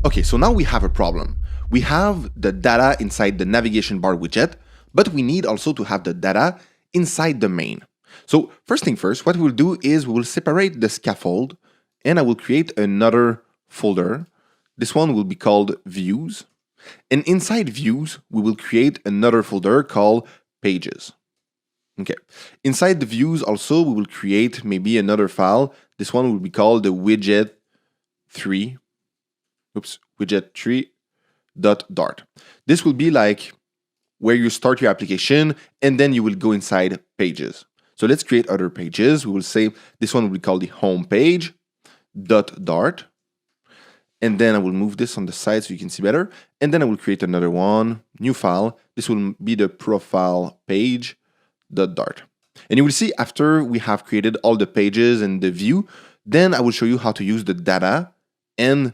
Okay, so now we have a problem. We have the data inside the navigation bar widget, but we need also to have the data inside the main. So first thing first, what we'll do is we will separate the scaffold and I will create another folder. This one will be called views. And inside views, we will create another folder called pages. Okay. Inside the views also, we will create maybe another file. This one will be called the widget3. widget3.dart. This will be like where you start your application and then you will go inside pages. So let's create other pages. We will say this one will be called the home page.dart. And then I will move this on the side so you can see better. And then I will create another one, new file. This will be the profile page.dart. And you will see after we have created all the pages and the view, then I will show you how to use the data and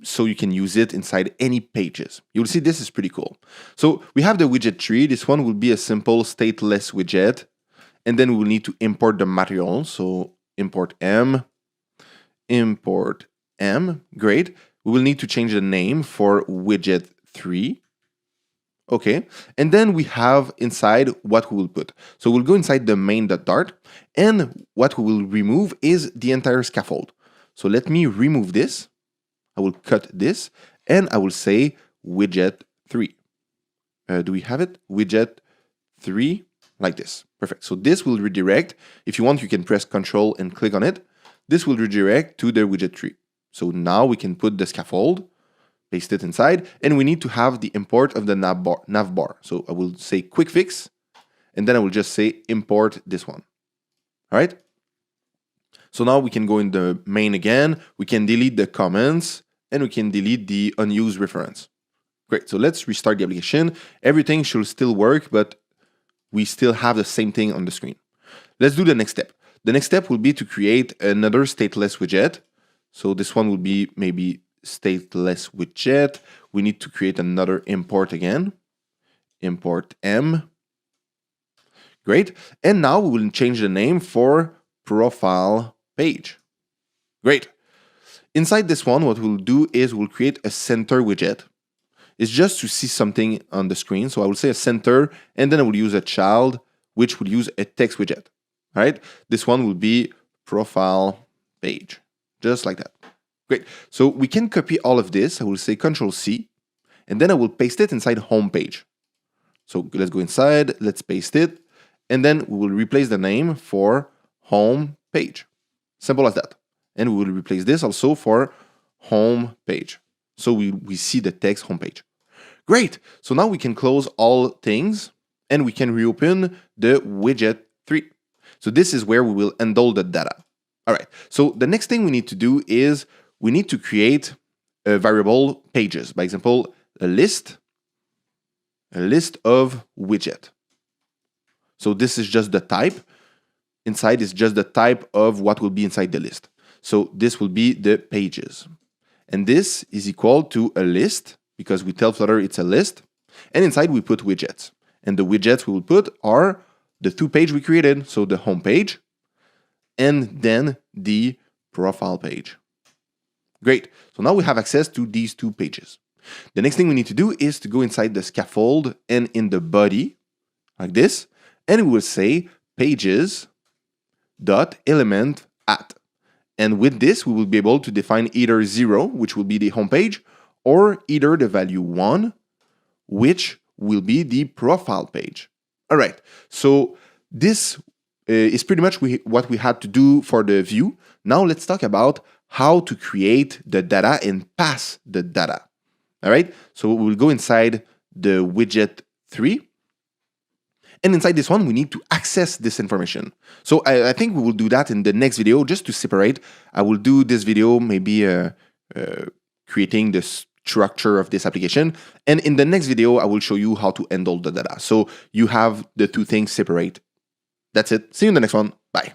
so you can use it inside any pages. You will see this is pretty cool. So we have the widget tree. This one will be a simple stateless widget. And then we will need to import the material. So import M, great. We will need to change the name for widget3. Okay, and then we have inside what we will put. So we'll go inside the main.dart, and what we will remove is the entire scaffold. So let me remove this. I will cut this, and I will say widget3. Do we have it? Widget3, like this. Perfect. So this will redirect. If you want, you can press Control and click on it. This will redirect to the widget3. So now we can put the scaffold, paste it inside, and we need to have the import of the nav bar. So I will say quick fix, and then I will just say import this one. All right. So now we can go in the main again. We can delete the comments and we can delete the unused reference. Great. So let's restart the application. Everything should still work, but we still have the same thing on the screen. Let's do the next step. The next step will be to create another stateless widget. So this one will be maybe stateless widget. We need to create another import again. Import M. Great. And now we will change the name for profile page. Great. Inside this one, what we'll do is we'll create a center widget. It's just to see something on the screen. So I will say a center, and then I will use a child, which will use a text widget. All right. This one will be profile page. Just like that. Great. So we can copy all of this. I will say Control C, and then I will paste it inside home page. So let's go inside, let's paste it, and then we will replace the name for home page. Simple as that. And we will replace this also for home page. So we see the text home page. Great. So now we can close all things and we can reopen the widget 3. So this is where we will handle the data. All right, so the next thing we need to do is we need to create a variable pages. By example, a list of widget. So this is just the type. Inside is just the type of what will be inside the list. So this will be the pages. And this is equal to a list because we tell Flutter it's a list. And inside we put widgets. And the widgets we will put are the 2 pages we created. So the home page and then the profile page. Great. So now we have access to these 2 pages. The next thing we need to do is to go inside the scaffold and in the body, like this, and we will say pages.element at. And with this, we will be able to define either 0, which will be the home page, or either the value 1, which will be the profile page. All right. So this is pretty much what we had to do for the view. Now let's talk about how to create the data and pass the data. All right, so we'll go inside the widget 3. And inside this one, we need to access this information. So I think we will do that in the next video just to separate. I will do this video maybe creating the structure of this application. And in the next video, I will show you how to handle the data. So you have the 2 things separate. That's it. See you in the next one. Bye.